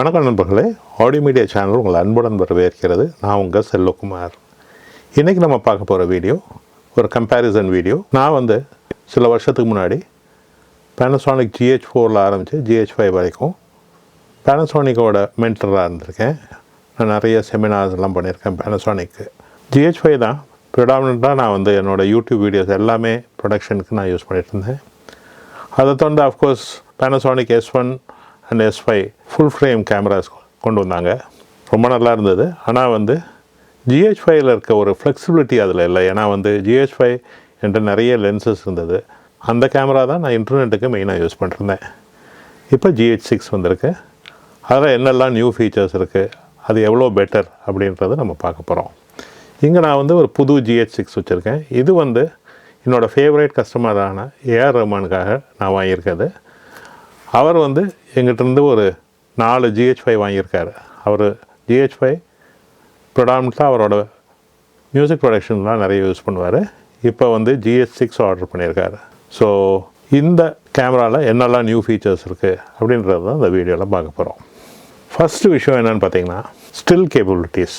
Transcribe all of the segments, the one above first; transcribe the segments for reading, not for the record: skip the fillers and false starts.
வணக்கம் நண்பர்களே, audio media channel உங்கள் அன்புடன் வரவேற்கிறது. நான் உங்கள் செல்வகுமார். இன்றைக்கி நம்ம பார்க்க போகிற வீடியோ ஒரு கம்பேரிசன் வீடியோ. நான் சில வருஷத்துக்கு முன்னாடி Panasonic GH4 ஆரம்பித்து GH5 வரைக்கும் Panasonicோட மென்டராக இருந்திருக்கேன். நான் நிறைய செமினார்ஸ் எல்லாம் பண்ணியிருக்கேன். Panasonic GH5 தான் ப்ரிடாமினண்ட்டாக நான் என்னோடய யூடியூப் வீடியோஸ் எல்லாமே ப்ரொடக்ஷனுக்கு நான் யூஸ் பண்ணிகிட்டு இருந்தேன். அதை தொடர்ந்து of course Panasonic S1 and S5 full frame cameras கொண்டு வந்தாங்க. ரொம்ப நல்லா இருந்தது. ஆனால் GH5ல் இருக்க ஒரு ஃப்ளெக்சிபிலிட்டி அதில் இல்லை. ஏன்னா GH5 என்கிட்ட நிறைய லென்சஸ் இருந்தது. அந்த கேமரா தான் நான் இன்டர்நெட்டுக்கு மெயினாக யூஸ் பண்ணிருந்தேன். இப்போ GH6 வந்திருக்கு. அதில் என்னெல்லாம் நியூ ஃபீச்சர்ஸ் இருக்குது, அது எவ்வளோ பெட்டர் அப்படின்றத நம்ம பார்க்க போகிறோம். இங்கே நான் ஒரு புது GH6 வச்சுருக்கேன். இது என்னோடய ஃபேவரேட் கஸ்டமரான ஏஆர் ரஹ்மானுக்காக நான் வாங்கியிருக்கிறது. அவர் எங்கிட்டேருந்து ஒரு 4 GH5 வாங்கியிருக்காரு. அவர் GH5 ப்ரொடாமினண்ட்டாக அவரோட மியூசிக் ப்ரொடக்ஷன்லாம் நிறைய யூஸ் பண்ணுவார். இப்போ GH6 ஆர்டர் பண்ணியிருக்காரு. ஸோ இந்த கேமராவில் என்னெல்லாம் நியூ ஃபீச்சர்ஸ் இருக்குது அப்படின்றது தான் இந்த வீடியோவில் பார்க்க போகிறோம். ஃபஸ்ட்டு விஷயம் என்னென்னு பார்த்தீங்கன்னா, ஸ்டில் கேப்பபிலிட்டிஸ்.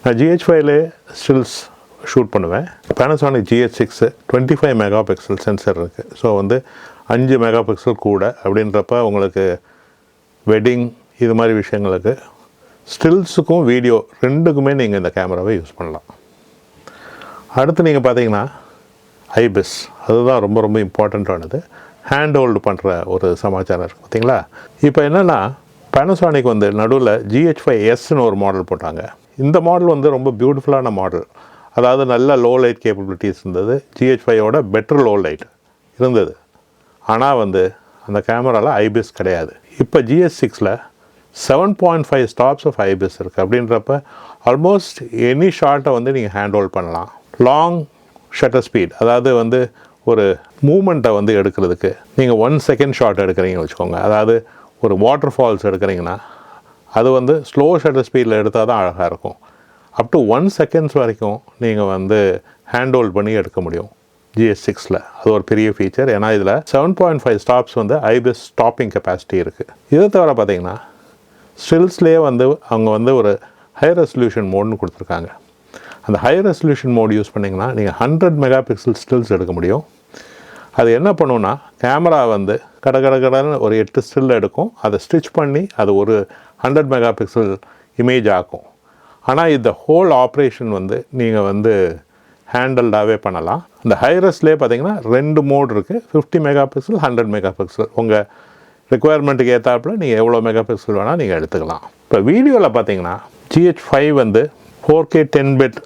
நான் GH5லே ஸ்டில்ஸ் ஷூட் பண்ணுவேன். Panasonic GH6 25 mega pixel sensor இருக்குது. ஸோ 5 மெகா பிக்சல் கூட அப்படின்றப்ப உங்களுக்கு வெட்டிங் இது மாதிரி விஷயங்களுக்கு ஸ்டில்ஸுக்கும் வீடியோ ரெண்டுக்குமே நீங்கள் இந்த கேமராவை யூஸ் பண்ணலாம். அடுத்து நீங்கள் பார்த்தீங்கன்னா ஐபிஸ், அதுதான் ரொம்ப ரொம்ப இம்பார்ட்டண்ட்டானது. ஹேண்ட் ஹோல்டு பண்ணுற ஒரு சமாச்சாரம் இருக்குது பார்த்தீங்களா. இப்போ என்னென்னா, Panasonic நடுவில் GH5Sன்னு ஒரு மாடல் போட்டாங்க. இந்த மாடல் ரொம்ப பியூட்டிஃபுல்லான மாடல். அதாவது நல்ல லோ லைட் கேப்பபிலிட்டிஸ் இருந்தது. GH5யோட பெட்டர் லோ லைட் இருந்தது. ஆனால் அந்த கேமராவில் ஐபிஸ் கிடையாது. இப்போ GH6ல் 7.5 ஸ்டாப்ஸ் ஆஃப் ஐபிஸ் இருக்குது. அப்படின்றப்ப ஆல்மோஸ்ட் எனி ஷார்ட்டை நீங்கள் ஹேண்ட் ஹோல்ட் பண்ணலாம். லாங் ஷட்டர் ஸ்பீட், அதாவது ஒரு மூமெண்ட்டை எடுக்கிறதுக்கு நீங்கள் 1 செகண்ட் ஷாட் எடுக்கிறீங்கன்னு வச்சுக்கோங்க. அதாவது ஒரு வாட்டர் ஃபால்ஸ் எடுக்கிறீங்கன்னா அது ஸ்லோ ஷட்டர் ஸ்பீடில் எடுத்தால் தான் அழகாக இருக்கும். அப் டு 1 செகண்ட்ஸ் வரைக்கும் நீங்கள் ஹேண்ட் ஹோல்ட் பண்ணி எடுக்க முடியும் GH6ல். அது ஒரு பெரிய ஃபீச்சர். ஏன்னா இதில் 7.5 ஸ்டாப்ஸ் ஐபிஸ் ஸ்டாப்பிங் கெப்பாசிட்டி இருக்குது. இதை தவிர பார்த்தீங்கன்னா ஸ்டில்ஸ்லேயே அவங்க ஒரு ஹை ரெசல்யூஷன் மோட்னு கொடுத்துருக்காங்க. அந்த ஹை ரெசல்யூஷன் மோட் யூஸ் பண்ணிங்கன்னா நீங்கள் 100 மெகா பிக்சல் ஸ்டில்ஸ் எடுக்க முடியும். அது என்ன பண்ணுன்னா, கேமரா கடன்னு ஒரு 8 ஸ்டில் எடுக்கும். அதை ஸ்டிச் பண்ணி அது ஒரு 100 மெகா பிக்சல் இமேஜ் ஆக்கும். ஆனால் இந்த ஹோல் ஆப்ரேஷன் நீங்கள் ஹேண்டல்டாகவே பண்ணலாம். இந்த ஹைரஸ்லேயே பார்த்தீங்கன்னா 2 மோட் இருக்குது. 50 மெகா பிக்சல், 100 மெகா பிக்சல். உங்கள் ரெக்குவயர்மெண்ட்டுக்கு ஏற்றாப்பில் நீங்கள் எவ்வளோ மெகா பிக்சல் வேணால் நீங்கள் எடுத்துக்கலாம். இப்போ வீடியோவில் பார்த்தீங்கன்னா GH5 4K 10 பிட்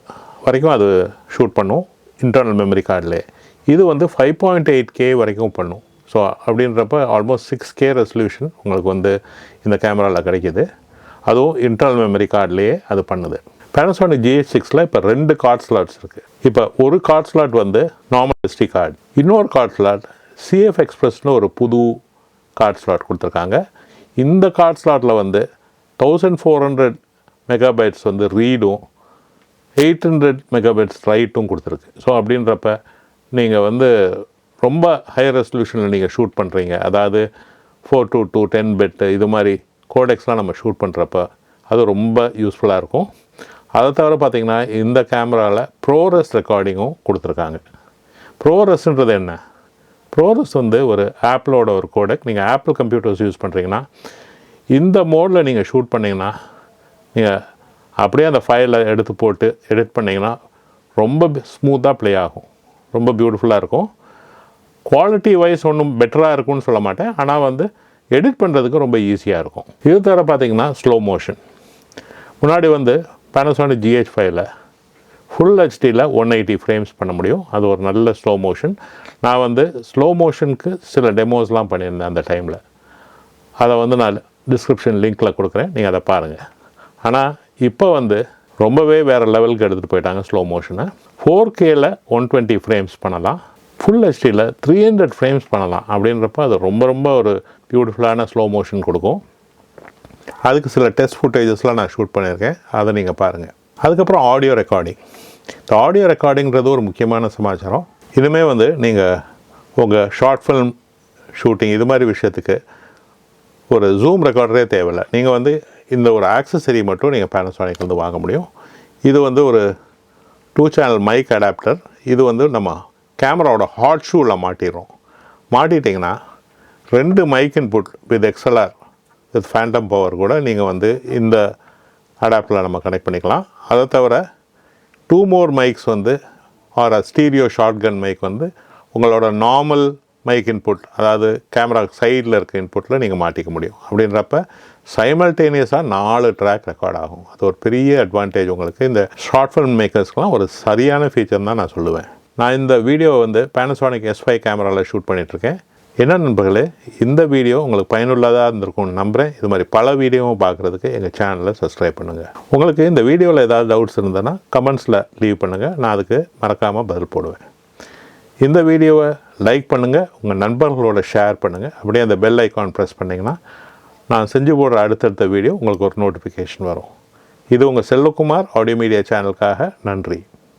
வரைக்கும் அது ஷூட் பண்ணும் இன்டர்னல் மெமரி கார்டிலே. இது 5.8K வரைக்கும் பண்ணும். ஸோ அப்படின்றப்ப ஆல்மோஸ்ட் 6K ரெசல்யூஷன் உங்களுக்கு இந்த கேமராவில் கிடைக்கிது. அதுவும் இன்டர்னல் மெமரி கார்ட்லேயே அது பண்ணுது. Panasonic GH6ல் இப்போ 2 கார்ட் ஸ்லாட்ஸ் இருக்குது. இப்போ ஒரு card slot normal SD card, இன்னொரு கார்ட் ஸ்லாட் CF எக்ஸ்பிரஸ்னு ஒரு புது கார்ட் ஸ்லாட் கொடுத்துருக்காங்க. இந்த கார்ட் ஸ்லாட்டில் 1400 மெகாபைட்ஸ் ரீடும் 800 மெகாபைட்ஸ் ரைட்டும் கொடுத்துருக்கு. ஸோ அப்படின்றப்ப நீங்கள் ரொம்ப ஹை ரெசல்யூஷனில் நீங்கள் ஷூட் பண்ணுறீங்க. அதாவது 4:2 10 பிட் இது மாதிரி கோடெக்ஸ்லாம் நம்ம ஷூட் பண்ணுறப்ப அது ரொம்ப யூஸ்ஃபுல்லாக இருக்கும். அதை தவிர பார்த்திங்கன்னா இந்த கேமராவில் ப்ரோரெஸ் ரெக்கார்டிங்கும் கொடுத்துருக்காங்க. ப்ரோரெஸ்ன்றது என்ன? ப்ரோரெஸ் ஒரு ஆப்பிளோட ஒரு கோடெக். நீங்கள் ஆப்பிள் கம்ப்யூட்டர்ஸ் யூஸ் பண்ணுறீங்கன்னா இந்த மோடில் நீங்கள் ஷூட் பண்ணிங்கன்னா நீங்கள் அப்படியே அந்த ஃபைலை எடுத்து போட்டு எடிட் பண்ணிங்கன்னா ரொம்ப ஸ்மூத்தாக ப்ளே ஆகும். ரொம்ப பியூட்டிஃபுல்லாக இருக்கும். குவாலிட்டி வைஸ் ஒன்றும் பெட்டராக இருக்கும்னு சொல்ல மாட்டேன். ஆனால் எடிட் பண்ணுறதுக்கு ரொம்ப ஈஸியாக இருக்கும். இது தவிர பார்த்திங்கன்னா ஸ்லோ மோஷன். முன்னாடி Panasonic GH5ல் ஃபுல் ஹெச்டியில் 180 ஃப்ரேம்ஸ் பண்ண முடியும். அது ஒரு நல்ல ஸ்லோ மோஷன். நான் ஸ்லோ மோஷனுக்கு சில டெமோஸ்லாம் பண்ணியிருந்தேன் அந்த டைமில். அதை நான் டிஸ்கிரிப்ஷன் லிங்க்கில் கொடுக்குறேன், நீங்கள் அதை பாருங்கள். ஆனால் இப்போ ரொம்பவே வேறு லெவலுக்கு எடுத்துகிட்டு போயிட்டாங்க ஸ்லோ மோஷனை. 4Kயில் 120 ஃப்ரேம்ஸ் பண்ணலாம். ஃபுல் ஹெச்டியில் 300 ஃப்ரேம்ஸ் பண்ணலாம். அப்படின்றப்ப அது ரொம்ப ரொம்ப ஒரு பியூட்டிஃபுல்லான ஸ்லோ மோஷன் கொடுக்கும். அதுக்கு சில டெஸ்ட் ஃபுட்டேஜஸ்லாம் நான் ஷூட் பண்ணியிருக்கேன், அதை நீங்கள் பாருங்கள். அதுக்கப்புறம் ஆடியோ ரெக்கார்டிங். இந்த ஆடியோ ரெக்கார்டிங்கிறது ஒரு முக்கியமான சமாச்சாரம். இதுவுமே நீங்கள் உங்கள் ஷார்ட் ஃபில்ம் ஷூட்டிங் இது மாதிரி விஷயத்துக்கு ஒரு ஜூம் ரெக்கார்டரே தேவையில்லை. நீங்கள் வந்து இந்த ஒரு ஆக்சசரி மட்டும் நீங்கள் Panasonic வந்து வாங்க முடியும். இது வந்து ஒரு 2 சேனல் மைக் அடாப்டர். இது வந்து நம்ம கேமராவோட ஹாட் ஷூவில் மாட்டிடுறோம். மாட்டிட்டிங்கன்னா 2 mic input with XLR with phantom power கூட நீங்கள் வந்து இந்த அடாப்டரில் நம்ம கனெக்ட் பண்ணிக்கலாம். அதை தவிர 2 மோர் மைக்ஸ் வந்து ஆர் ஸ்டீரியோ ஷார்ட்கன் மைக் வந்து உங்களோட நார்மல் மைக் இன்புட், அதாவது கேமரா சைடில் இருக்க இன்புட்டில் நீங்கள் மாட்டிக்க முடியும். அப்படின்றப்ப சைமல்டேனியஸாக 4 ட்ராக் ரெக்கார்ட் ஆகும். அது ஒரு பெரிய அட்வான்டேஜ் உங்களுக்கு. இந்த ஷார்ட் ஃபிலிம் மேக்கர்ஸ்க்கெலாம் ஒரு சரியான ஃபீச்சர் தான் நான் சொல்லுவேன். நான் இந்த வீடியோவை வந்து Panasonic S5 கேமராவில் ஷூட் பண்ணிகிட்ருக்கேன். என்ன நண்பர்களே, இந்த வீடியோ உங்களுக்கு பயனுள்ளதாக இருந்திருக்கும்னு நம்புகிறேன். இது மாதிரி பல வீடியோவும் பார்க்குறதுக்கு எங்கள் சேனலை சப்ஸ்கிரைப் பண்ணுங்கள். உங்களுக்கு இந்த வீடியோவில் ஏதாவது டவுட்ஸ் இருந்ததுன்னா கமெண்ட்ஸில் லீவ் பண்ணுங்கள். நான் அதுக்கு மறக்காமல் பதில் போடுவேன். இந்த வீடியோவை லைக் பண்ணுங்கள், உங்கள் நண்பர்களோட ஷேர் பண்ணுங்கள். அப்படியே அந்த பெல் ஐக்கான் ப்ரெஸ் பண்ணிங்கன்னா நான் செஞ்சு போடுற அடுத்தடுத்த வீடியோ உங்களுக்கு ஒரு நோட்டிஃபிகேஷன் வரும். இது உங்கள் செல்வகுமார் ஆடியோ மீடியா சேனலுக்காக. நன்றி.